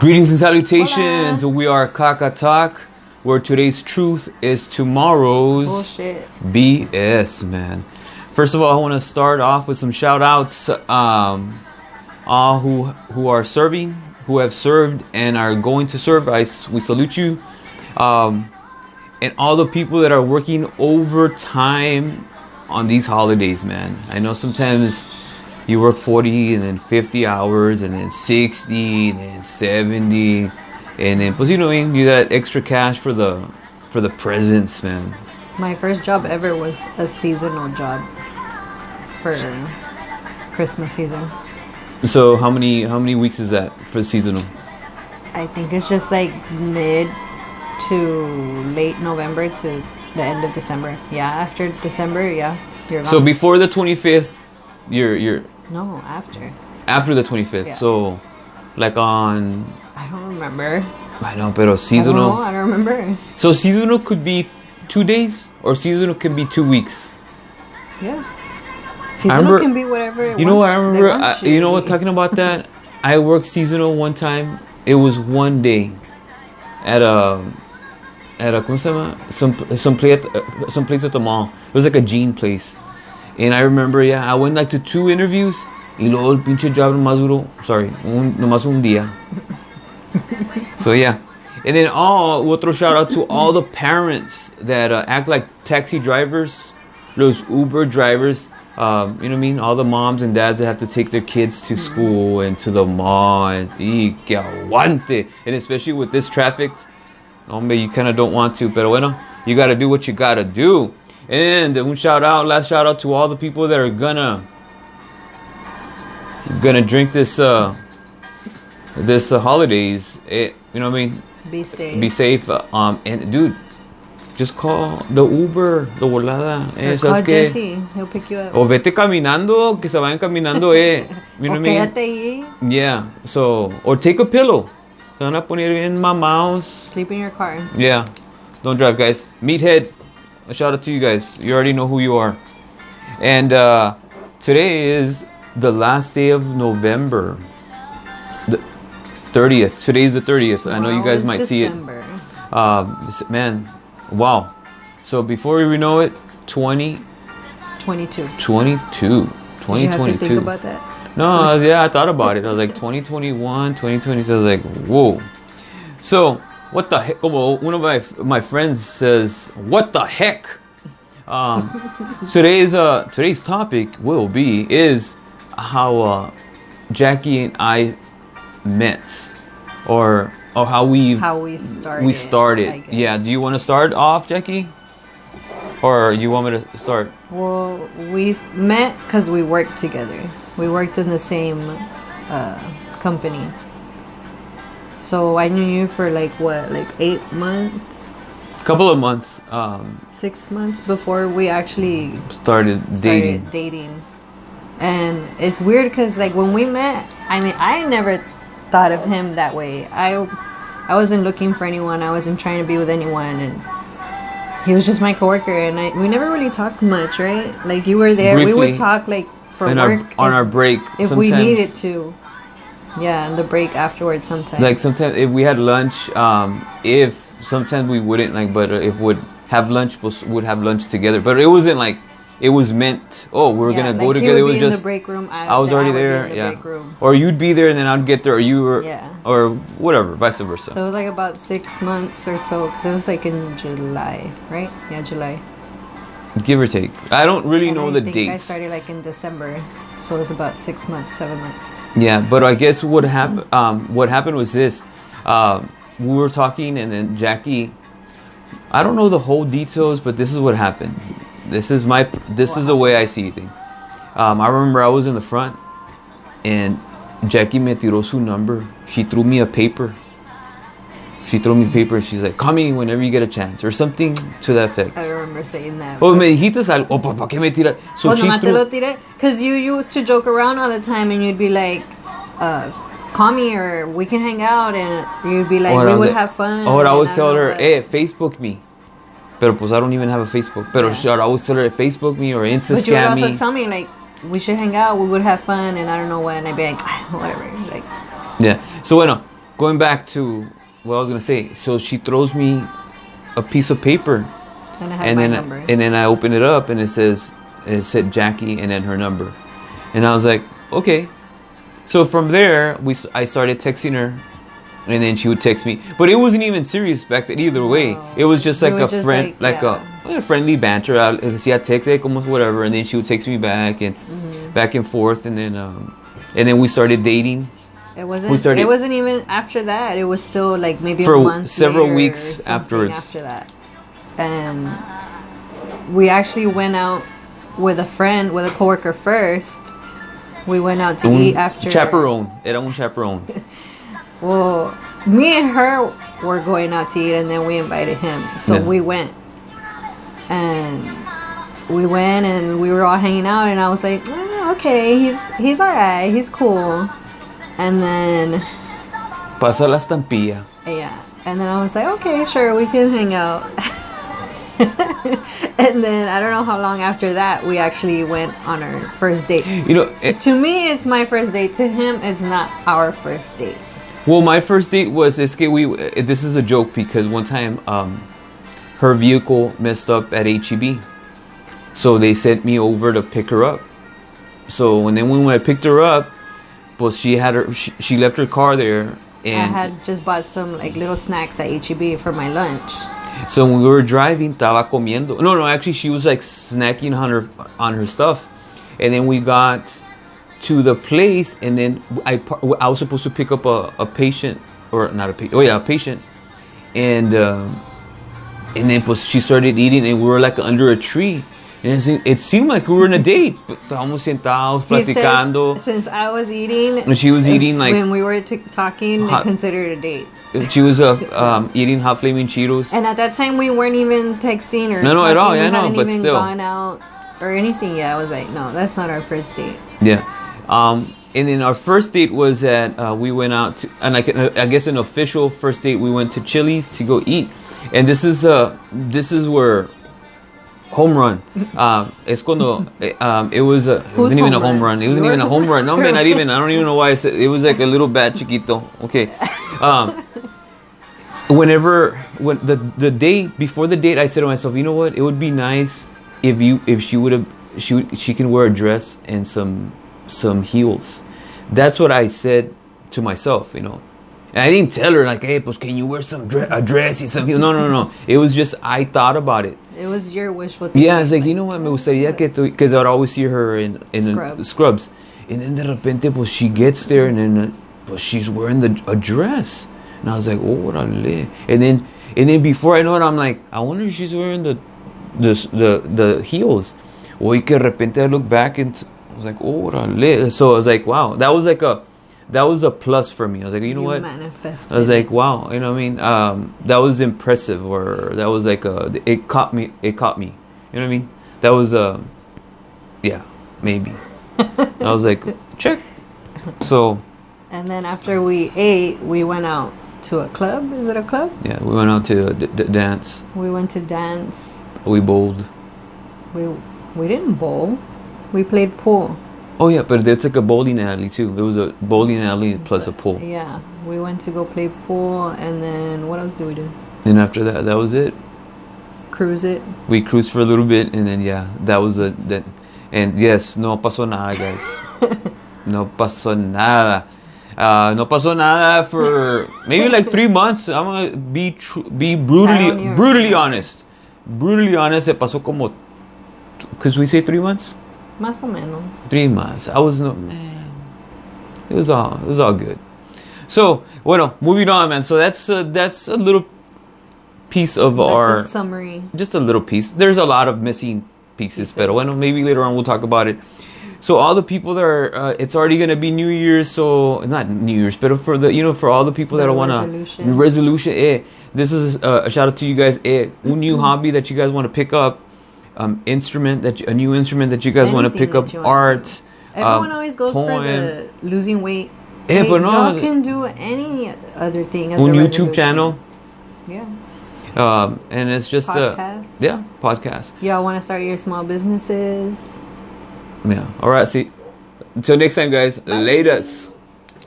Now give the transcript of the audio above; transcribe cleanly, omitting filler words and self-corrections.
Greetings and salutations. Hola. We are Kaka Talk, where today's truth is tomorrow's Bullshit. BS, man. First of all, I want to start off with some shout outs. All who are serving, who have served and are going to serve, we salute you. And all the people that are working overtime on these holidays, man. I know sometimes you work 40 and then 50 hours and then 60 and then 70 and then, pues, you know what I mean? You got extra cash for the presents, man. My first job ever was a seasonal job for Christmas season. So how many weeks is that for seasonal? I think it's just like mid to late November to the end of December. Yeah, after December, yeah, you're gone. So before the 25th, you're No, after. after the 25th. Yeah. So like on, I don't remember. I know, pero seasonal. I don't remember. So seasonal could be 2 days or seasonal can be 2 weeks. Yeah. Seasonal remember- can be whatever it You know what I wants- remember? they want You know what? to be. Talking about that, I worked seasonal one time. It was one day at a ¿cómo se llama? Some place at the mall. It was like a jean place. And I remember, I went like to 2 interviews. Y luego el pinche job nomás duró, nomás un día. So yeah. And then otro shout out to all the parents that act like taxi drivers, those Uber drivers. You know what I mean? All the moms and dads that have to take their kids to school and to the mall. And que aguante. And especially with this traffic, hombre, you kind of don't want to. Pero bueno, you got to do what you got to do. And last shout out to all the people that are gonna drink this holidays. You know what I mean? Be safe. Be safe. And dude, just call the Uber, the volada. Or ¿Sabes call qué? Jesse. He'll pick you up. O vete caminando, que se vayan caminando, You know what I O mean? quédate ahí. Yeah. So, or take a pillow. Se van a poner bien mamados. Sleep in your car. Yeah. Don't drive, guys. Meathead, a shout out to you guys. You already know who you are. And today is the last day of November. The 30th. Today's the 30th. I know you guys might see it. Man, wow. So before we know it, 22. 2022. Did you have to think about that? No, I thought about it. I was like 2021, 2022. I was like, whoa. So, what the heck? Well, one of my friends says, what the heck? Today's topic is how Jackie and I met, or how we started. I guess. Yeah. Do you want to start off, Jackie, or you want me to start? Well, we met because we worked together. We worked in the same company. So I knew you for like 8 months? Couple of months. 6 months before we actually Started dating. And it's weird because like when we met, I mean, I never thought of him that way. I wasn't looking for anyone. I wasn't trying to be with anyone, and he was just my coworker. And we never really talked much, right? Like you were there. Briefly. We would talk like for work on our break. if sometimes. we needed to. Yeah, and the break afterwards sometimes. Like sometimes if we had lunch, if sometimes we wouldn't but if would have lunch, would have lunch together. But it wasn't like it was meant. Oh, we're gonna go together. It was in the just break room. I was already there. In the Yeah, break room. or you'd be there and then I'd get there, or you were, Yeah. or whatever, vice versa. So it was like about 6 months or so. Because it was like in July, right? Yeah, July. Give or take. I don't really And know I the think dates. I started like in December, so it was about 6 months, 7 months. Yeah, but I guess what happened was this. We were talking, and then Jackie, I don't know the whole details, but this is what happened. This is the way I see things. I remember I was in the front, and Jackie me tiró su number. She threw me a paper. She's like, call me whenever you get a chance, or something to that effect. I remember saying that. Oh, me dijiste algo. Oh, ¿para qué me tiras? So Well, she nomás te threw. lo tiré. Because you used to joke around all the time, and you'd be like, call me or we can hang out, and you'd be like, we would have fun. Oh, I always and tell don't her, know what. hey, Facebook me. Pero pues I don't even have a Facebook. Pero Yeah. I always tell her, Facebook me or Insta But you would scam also me. tell me, like, we should hang out, we would have fun, and I don't know what, and I'd be like, whatever. Like, Yeah. So bueno, going back to what I was gonna say. So she throws me a piece of paper, And I had my number. and then I open it up, and it said Jackie, and then her number, and I was like, okay. So from there, I started texting her, and then she would text me. But it wasn't even serious back then either way. No. It was just like It was a just friend, like, a friendly banter. I text, hey, como, whatever, and then she would text me back, and back and forth, and then we started dating. It wasn't even after that. It was still like maybe For a month several later or weeks something afterwards. After that, and we actually went out with a coworker first. We went out to eat after. Chaperone. Era un chaperone. Well, me and her were going out to eat, and then we invited him. So Yeah. we went, and we were all hanging out, and I was like, okay, he's alright, he's cool. And then Pasa la estampilla. yeah, and then I was like, okay, sure, we can hang out. And then I don't know how long after that we actually went on our first date. You know, To me, it's my first date. To him, it's not our first date. well, my first date was this is a joke because one time her vehicle messed up at HEB. So they sent me over to pick her up. So when I picked her up, well, she left her car there, and I had just bought some like little snacks at HEB for my lunch. so when we were driving, estaba comiendo. No, actually, she was like snacking on her stuff, and then we got to the place, and then I was supposed to pick up a patient, or not a patient. Oh yeah, a patient, and then she started eating, and we were like under a tree. And it seemed like we were on a date. Estábamos sentados, He platicando. says, since I was eating, And she was eating like when we were talking, hot- they considered a date. she was eating hot flaming Cheetos. And at that time, we weren't even texting or No, at all. talking. Yeah, We no, hadn't but even still. gone out or anything yet. I was like, no, that's not our first date. Yeah. And then our first date was we went out to, and I guess an official first date, we went to Chili's to go eat. And this is where home run. Es cuando it wasn't even a home run. It wasn't even a home run. No, man, not even. I don't even know why I said it was like a little bat chiquito. Okay. When the day before the date, I said to myself, you know what? It would be nice if she can wear a dress and some heels. That's what I said to myself, you know. And I didn't tell her like, hey, pues can you wear a dress and some heels? No. It was just I thought about it. It was your wishful thinking. Yeah, I was like, you know what, me gustaría que tú, because I'd always see her in the scrubs. And then de repente, pues she gets there, and then pues she's wearing a dress. And I was like, oh, orale. And then before I know it, I'm like, I wonder if she's wearing the heels. Oy, que de repente I look back and I was like, oh, orale. So I was like, wow, that was a plus for me. I was like, you know what? Manifested. I was like, wow, you know what I mean? That was impressive, or that was like it caught me. You know what I mean? That was yeah, maybe. I was like, check. So. And then after we ate, we went out to a club. Is it a club? Yeah, we went out to dance. We went to dance. We bowled. We didn't bowl. We played pool. Oh yeah, but it's like a bowling alley too. It was a bowling alley plus a pool. Yeah, we went to go play pool, and then what else did we do? And after that was it. Cruise it. We cruised for a little bit, and then yeah, that was that. And yes, no pasó nada, guys. No pasó nada. No pasó nada for maybe like 3 months. I'm gonna be brutally honest. Brutally honest. Se pasó como, because we say 3 months. Más o menos. 3 months. I was no man. It was all good. So, bueno, moving on, man. So that's a little piece of our summary. Just a little piece. There's a lot of missing pieces, pero bueno, maybe later on we'll talk about it. So all the people that are, it's already gonna be New Year's. So not New Year's, but for all the people that want to resolution. This is a shout out to you guys. A new hobby that you guys want to pick up. Instrument a new instrument that you guys want to pick up, art. Everyone always goes for the losing weight. But no, y'all can do any other thing as a YouTube resolution. channel. Yeah. And it's just podcast. Podcast. Y'all want to start your small businesses? Yeah. All right. See. Until next time, guys. Latest.